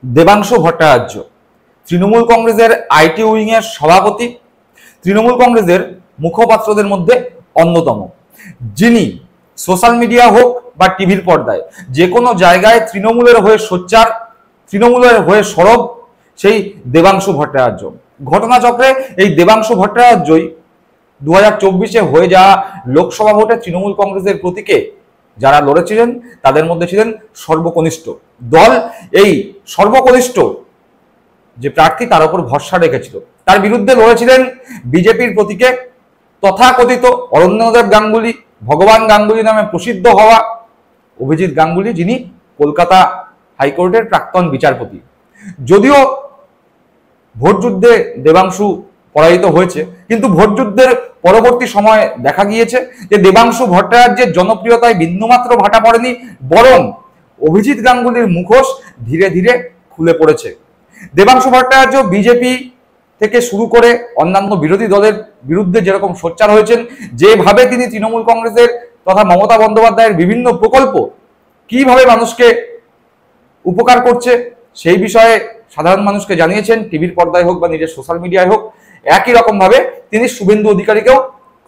দেবাংশু ভট্টাচার্য তৃণমূল কংগ্রেসের IT wing এর সভাপতি, তৃণমূল কংগ্রেসের মুখপাত্রদের মধ্যে অন্যতম, যিনি সোশ্যাল মিডিয়া হোক বা টিভির পর্দায় যে কোনো জায়গায় তৃণমূলের হয়ে সোচ্চার, তৃণমূলের হয়ে সরব, সেই দেবাংশু ভট্টাচার্য। ঘটনাচক্রে এই দেবাংশু ভট্টাচার্যই 2024-এ হয়ে যাওয়া লোকসভা ভোটে তৃণমূল কংগ্রেসের প্রতীকে যারা লড়েছিলেন তাদের মধ্যে ছিলেন সর্বকনিষ্ঠ। দল এই সর্বকনিষ্ঠ যে প্রার্থী তার উপর ভরসা রেখেছিল, তার বিরুদ্ধে লড়েছিলেন বিজেপির প্রতীকে তথাকথিত অরণ্যদেব গাঙ্গুলি, ভগবান গাঙ্গুলি নামে প্রসিদ্ধ হওয়া অভিজিৎ গাঙ্গুলি, যিনি কলকাতা হাইকোর্টের প্রাক্তন বিচারপতি। যদিও ভোটযুদ্ধে দেবাংশু পরাজিত হয়েছে, কিন্তু ভোটযুদ্ধের পরবর্তী সময়ে দেখা গিয়েছে যে দেবাংশু ভট্টাচার্যের জনপ্রিয়তায় বিন্দুমাত্র ভাটা পড়েনি, বরং অভিজিৎ গাঙ্গুলির মুখোশ ধীরে ধীরে খুলে পড়েছে। দেবাংশু ভট্টাচার্য বিজেপি থেকে শুরু করে অন্যান্য বিরোধী দলের বিরুদ্ধে যেরকম সোচ্চার হয়েছেন, যেভাবে তিনি তৃণমূল কংগ্রেসের তথা মমতা বন্দ্যোপাধ্যায়ের বিভিন্ন প্রকল্প কিভাবে মানুষকে উপকার করছে সেই বিষয়ে সাধারণ মানুষকে জানিয়েছেন, টিভির পর্দায় হোক বা নিজের সোশ্যাল মিডিয়ায় হোক। একই রকম ভাবে তিনি শুভেন্দু অধিকারীকেও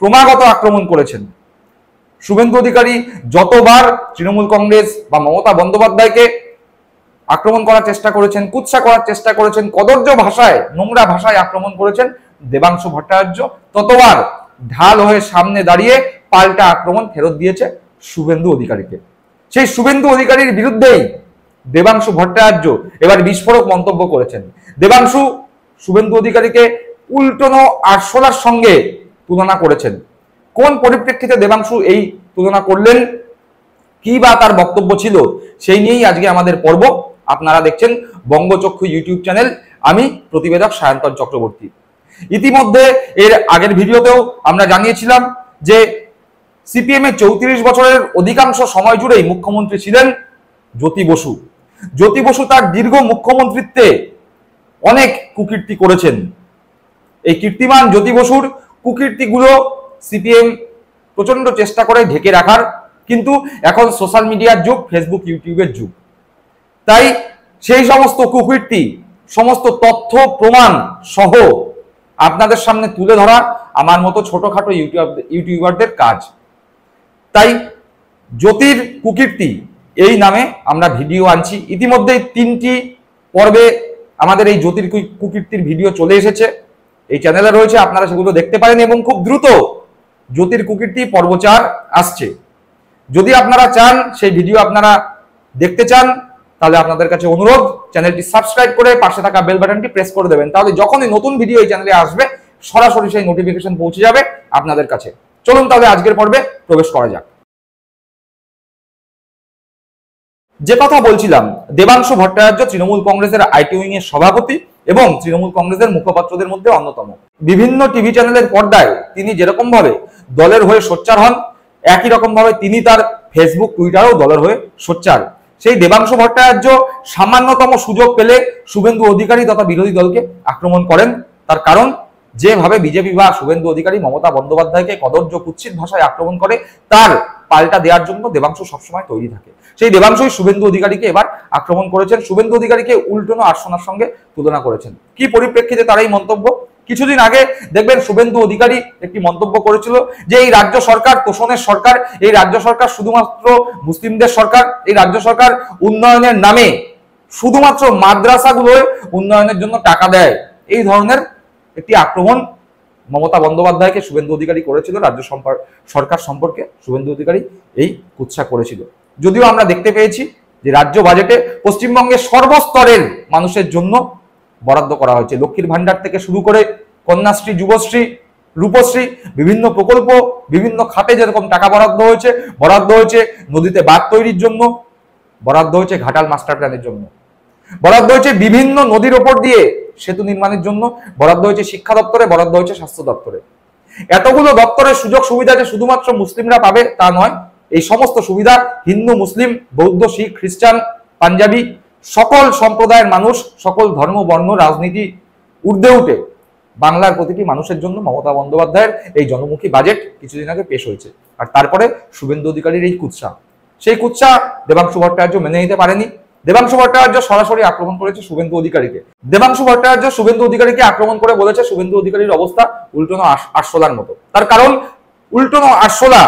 ক্রমাগত আক্রমণ করেছেন। শুভেন্দু অধিকারী যতবার তৃণমূল কংগ্রেস বা মমতা বন্দ্যোপাধ্যায়কে আক্রমণ করার চেষ্টা করেছেন, কুৎসা করার চেষ্টা করেছেন, কদর্য ভাষায়, নোংরা ভাষায় আক্রমণ করেছেন দেবাংশু ভট্টাচার্য, ততবার ঢাল হয়ে সামনে দাঁড়িয়ে পাল্টা আক্রমণ ফেরত দিয়েছে শুভেন্দু অধিকারীকে। সেই শুভেন্দু অধিকারীর বিরুদ্ধেই দেবাংশু ভট্টাচার্য এবার বিস্ফোরক মন্তব্য করেছেন। দেবাংশু শুভেন্দু অধিকারীকে উল্টোনো আরশোলার সঙ্গে তুলনা করেছেন। কোন পরিপ্রেক্ষিতে দেবাংশু এই তুলনা করলেন, কি বা তার বক্তব্য ছিল, সেই নিয়েই আজকে আমাদের পর্ব। আপনারা দেখছেন বঙ্গচক্ষু ইউটিউব চ্যানেল, আমি প্রতিবেদক সায়ন্তন চক্রবর্তী। ইতিমধ্যে এর আগের ভিডিওতেও আমরা জানিয়েছিলাম যে সিপিএম এর 34 বছরের অধিকাংশ সময় জুড়েই মুখ্যমন্ত্রী ছিলেন জ্যোতি বসু। জ্যোতি বসু তার দীর্ঘ মুখ্যমন্ত্রীত্বে অনেক কুকীর্তি করেছেন। এই কীর্তিমান জ্যোতি বসুর কুকীর্তিগুলো সিপিএম প্রচন্ড চেষ্টা করে ঢেকে রাখার, কিন্তু এখন সোশ্যাল মিডিয়ার যুগ, ফেসবুক ইউটিউবের যুগ, তাই সেই সমস্ত কুকীর্তি, সমস্ত তথ্য প্রমাণ সহ আপনাদের সামনে তুলে ধরা আমার মতো ছোটখাটো ইউটিউবারদের কাজ। তাই জ্যোতির কুকীর্তি এই নামে আমরা ভিডিও আনছি। ইতিমধ্যেই 3টি পর্বে আমাদের এই জ্যোতির কুকীর্তির ভিডিও চলে এসেছে, এই চ্যানেলে রয়েছে, আপনারা সেগুলো দেখতে পারেন। এবং খুব দ্রুত জ্যোতির কুকীর্তি পর্ব 4 আসছে। যদি আপনারা চান, সেই ভিডিও আপনারা দেখতে চান, তাহলে আপনাদের কাছে অনুরোধ, চ্যানেলটি সাবস্ক্রাইব করে পাশে থাকা বেল বাটনটি প্রেস করে দেবেন। তাহলে যখনই নতুন ভিডিও এই চ্যানেলে আসবে সরাসরি সেই নোটিফিকেশন পৌঁছে যাবে আপনাদের কাছে। চলুন তাহলে আজকের পর্বে প্রবেশ করা যাক। যে কথা বলছিলাম, দেবাংশু ভট্টাচার্য তৃণমূল কংগ্রেসের আইটি উইং এর সভাপতি এবং তৃণমূল কংগ্রেসের মুখপাত্রদের মধ্যে অন্যতম। বিভিন্ন টিভি চ্যানেলের পর্দায় তিনি যেরকম ভাবে দলের হয়ে সোচ্চার হন, একই রকম ভাবে তিনি তার ফেসবুক টুইটারেও দলের হয়ে সোচ্চার। সেই দেবাংশু ভট্টাচার্য সামান্যতম সুযোগ পেলে শুভেন্দু অধিকারী তথা বিরোধী দলকে আক্রমণ করেন। তার কারণ, যেভাবে বিজেপি বা শুভেন্দু অধিকারী মমতা বন্দ্যোপাধ্যায়কে কদর্য কুৎসিত ভাষায় আক্রমণ করে, তার পাল্টা দেওয়ার জন্য দেবাংশু সবসময় তৈরি থাকে। সেই দেবাংশুই শুভেন্দু অধিকারীকে এবার আক্রমণ করেছেন, শুভেন্দু অধিকারীকে উল্টোনো আরশোলার সঙ্গে তুলনা করেছেন। কি পরিপ্রেক্ষিতে তার এই মন্তব্য? কিছুদিন আগে দেখবেন শুভেন্দু অধিকারী একটি মন্তব্য করেছিল যে এই রাজ্য সরকার তোষণের সরকার, এই রাজ্য সরকার শুধুমাত্র মুসলিমদের সরকার, এই রাজ্য সরকার উন্নয়নের নামে শুধুমাত্র মাদ্রাসাগুলোয় উন্নয়নের জন্য টাকা দেয়। এই ধরনের একটি আক্রমণ মমতা বন্দ্যোপাধ্যায়কে শুভেন্দু অধিকারী করেছিল। রাজ্য সরকার সম্পর্কে শুভেন্দু অধিকারী এই কুৎসা করেছিল। যদিও আমরা দেখতে পেয়েছি যে রাজ্য বাজেটে পশ্চিমবঙ্গের সর্বস্তরের মানুষের জন্য বরাদ্দ করা হয়েছে। লক্ষ্মীর ভান্ডার থেকে শুরু করে কন্যাশ্রী, যুবশ্রী, রূপশ্রী, বিভিন্ন প্রকল্প, বিভিন্ন খাতে যেরকম টাকা বরাদ্দ হয়েছে নদীতে বাঁধ তৈরির জন্য, বরাদ্দ হয়েছে ঘাটাল মাস্টার প্ল্যানের জন্য, বরাদ্দ হয়েছে বিভিন্ন নদীর ওপর দিয়ে সেতু নির্মাণের জন্য, বরাদ্দ হয়েছে শিক্ষা দপ্তরে, বরাদ্দ হয়েছে স্বাস্থ্য দপ্তরে। এতগুলো দপ্তরের সুযোগ সুবিধা যে শুধুমাত্র মুসলিমরা পাবে তা নয়, এই সমস্ত সুবিধা হিন্দু, মুসলিম, বৌদ্ধ, শিখ, খ্রিস্টান, পাঞ্জাবি সকল সম্প্রদায়ের মানুষ, সকল ধর্ম, বর্ণ, রাজনীতি ঊর্ধ্বে উঠে বাংলার প্রতিটি মানুষের জন্য মমতা বন্দ্যোপাধ্যায়ের এই জনমুখী বাজেট কিছুদিন আগে পেশ হয়েছে। আর তারপরে শুভেন্দু অধিকারীর এই কুৎসা, সেই কুৎসা দেবাংশু ভট্টাচার্য মেনে নিতে পারেনি। দেবাংশু ভট্টাচার্য সরাসরি আক্রমণ করেছে শুভেন্দু অধিকারীকে। দেবাংশু ভট্টাচার্য শুভেন্দু অধিকারীকে আক্রমণ করে বলেছে শুভেন্দু অধিকারীর অবস্থা উল্টোনো আরশোলার মতো। তার কারণ উল্টোনো আরশোলা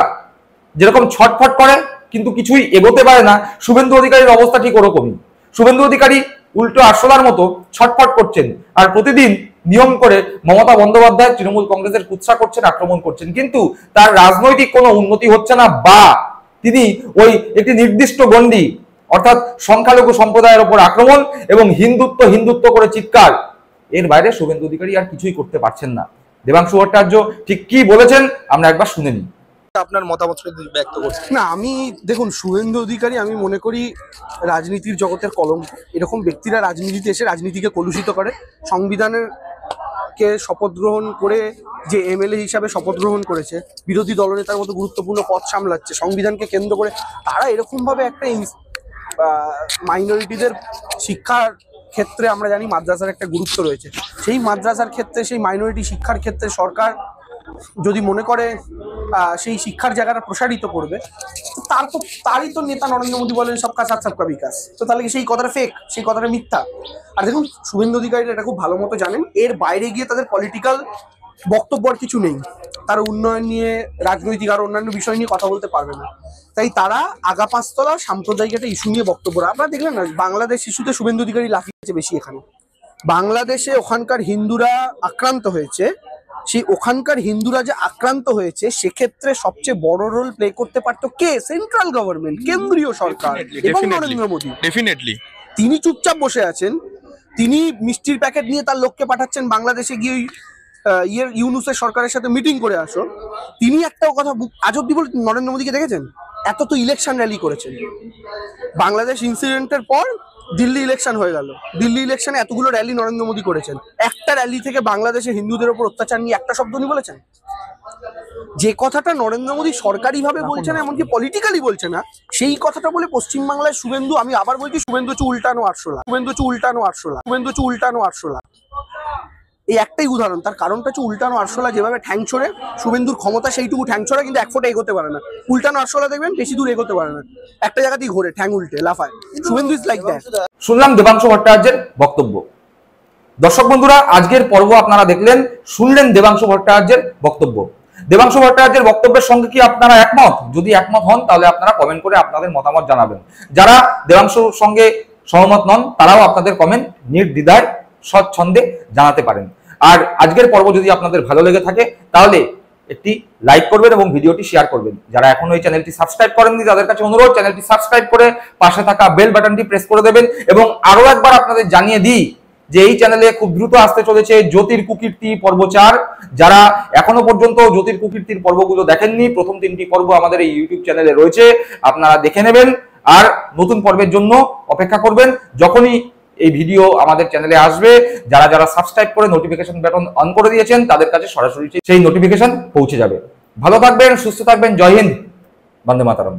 যেরকম ছটফট করে কিন্তু কিছুই এগোতে পারে না, শুভেন্দু অধিকারীর অবস্থা ঠিক ওরকমই। শুভেন্দু অধিকারী উল্টো আরশোলার মতো ছটফট করছেন আর প্রতিদিন নিয়ম করে মমতা বন্দ্যোপাধ্যায় তৃণমূল কংগ্রেসের কুৎসা করছেন, আক্রমণ করছেন, কিন্তু তার রাজনৈতিক কোনো উন্নতি হচ্ছে না, বা তিনি ওই একটি নির্দিষ্ট গণ্ডি অর্থাৎ সংখ্যালঘু সম্প্রদায়ের উপর আক্রমণ এবং হিন্দুত্ব হিন্দুত্ব করে চিৎকার, এর বাইরে শুভেন্দু অধিকারী আর কিছুই করতে পারছেন না। দেবাংশু ভট্টাচার্য ঠিক কি বলেছেন আমরা একবার শুনে নিই। আপনার মতামত ব্যক্ত করছেন। না, আমি দেখুন, শুভেন্দু অধিকারী আমি মনে করি রাজনীতির জগতের কলঙ্ক। এরকম ব্যক্তিরা রাজনীতিতে এসে রাজনীতিকে কলুষিত করে। সংবিধানের কে শপথ গ্রহণ করে যে এমএলএ হিসাবে শপথ গ্রহণ করেছে, বিরোধী দলনেতার মতো গুরুত্বপূর্ণ পদ সামলাচ্ছে, সংবিধানকে কেন্দ্র করে তারা এরকমভাবে একটা মাইনরিটিদের শিক্ষার ক্ষেত্রে আমরা জানি মাদ্রাসার একটা গুরুত্ব রয়েছে, সেই মাদ্রাসার ক্ষেত্রে সেই মাইনরিটি শিক্ষার ক্ষেত্রে সরকার যদি মনে করে সেই শিক্ষার জায়গাটা প্রসারিত করবে, তারই তো নেতা নরেন্দ্র মোদী বলেন সবকা সাথ সবকা বিকাশ। তো তাহলে সেই কথাটা ফেক, সেই কথাটা মিথ্যা। আর দেখুন, শুভেন্দু অধিকারীরা এটা খুব ভালো মতো জানেন, এর বাইরে গিয়ে তাদের পলিটিক্যাল বক্তব্য আর কিছু নেই। তারা উন্নয়ন নিয়ে, রাজনৈতিক আর অন্যান্য বিষয় নিয়ে কথা বলতে পারবে না, তাই তারা আগা পাঁচতলা সাম্প্রদায়িক একটা ইস্যু নিয়ে বক্তব্য। আপনারা দেখলেন না বাংলাদেশ ইস্যুতে শুভেন্দু অধিকারী লাফিয়েছে বেশি। এখানে বাংলাদেশে ওখানকার হিন্দুরা আক্রান্ত হয়েছে, সেই ওখানকার হিন্দুরা যে আক্রান্ত হয়েছে সেক্ষেত্রে সবচেয়ে বড় রোল প্লে করতে পারতো কে? সেন্ট্রাল গভর্নমেন্ট, কেন্দ্রীয় সরকার এবং নরেন্দ্র মোদী। ডেফিনেটলি তিনি চুপচাপ বসে আছেন, তিনি মিষ্টির প্যাকেট নিয়ে তার লোককে পাঠাচ্ছেন বাংলাদেশে গিয়ে ইউনুসের সরকারের সাথে মিটিং করে আসো। তিনি একটাও কথা আজ অব্দি বলে নরেন্দ্র মোদীকে দেখেছেন? এত তো ইলেকশন র্যালি করেছেন। বাংলাদেশ ইনসিডেন্টের পর দিল্লি ইলেকশন হয়ে গেল, দিল্লি ইলেকশনে এতগুলো র্যালি নরেন্দ্র মোদী করেছেন, একটা র্যালি থেকে বাংলাদেশে হিন্দুদের উপর অত্যাচার নিয়ে একটা শব্দ উনি বলেছেন? যে কথাটা নরেন্দ্র মোদী সরকারিভাবে বলছে না, এমনকি পলিটিক্যালি বলছে না, সেই কথাটা বলে পশ্চিমবাংলায় শুভেন্দু, আমি আবার বলছি, শুভেন্দু হচ্ছে উল্টানো আরশোলা, শুভেন্দু হচ্ছে উল্টানো আরশোলা, শুভেন্দু হচ্ছে উল্টানো আরশোলা। এই একটাই উদাহরণ, তার কারণটা হচ্ছে উল্টানো আরশোলা যেভাবে ঠ্যাং ছড়ে, শুভেন্দুর ক্ষমতা সেইটুকু ঠ্যাং ছড়া, কিন্তু এক ফোঁটা এগোতে পারে না। উল্টানো আরশোলা দেখবেন বেশি দূর এগোতে পারে না, একটা জায়গাতেই ঘোরে, ঠ্যাং উল্টে লাফায়। Suvendu is like that. শুনলাম দেবাংশু ভট্টাচার্যের বক্তব্য। দর্শক বন্ধুরা, আজকের পর্ব আপনারা দেখলেন, শুনলেন দেবাংশু ভট্টাচার্যের বক্তব্য। দেবাংশু ভট্টাচার্যের বক্তব্যের সঙ্গে কি আপনারা একমত? যদি একমত হন তাহলে আপনারা কমেন্ট করে আপনাদের মতামত জানাবেন। যারা দেবাংশুর সঙ্গে সহমত নন তারাও আপনাদের কমেন্ট নির্দ্বিধায় স্বচ্ছন্দে জানাতে পারেন। আর আজকের পর্ব যদি আপনাদের ভালো লেগে থাকে তাহলে একটি লাইক করবেন এবং ভিডিওটি শেয়ার করবেন। যারা এখনো এই চ্যানেলটি সাবস্ক্রাইব করেননি তাদের কাছে অনুরোধ, চ্যানেলটি সাবস্ক্রাইব করে পাশে থাকা বেল বাটনটি প্রেস করে দেবেন। এবং আরো একবার আপনাদের জানিয়ে দিই যে এই চ্যানেলে খুব দ্রুত আসতে চলেছে জ্যোতির কুকীর্তি পর্ব 4। যারা এখনো পর্যন্ত জ্যোতির কুকীর্তির পর্বগুলো দেখেননি, প্রথম 3টি পর্ব আমাদের এই ইউটিউব চ্যানেলে রয়েছে, আপনারা দেখে নেবেন। আর নতুন পর্বের জন্য অপেক্ষা করবেন। যখনই এই ভিডিও আমাদের চ্যানেলে আসবে, যারা যারা সাবস্ক্রাইব করে নোটিফিকেশন বাটন অন করে দিয়েছেন তাদের কাছে সরাসরি সেই নোটিফিকেশন পৌঁছে যাবে। ভালো থাকবেন, সুস্থ থাকবেন। জয় হিন্দ, বন্দে মাতরম।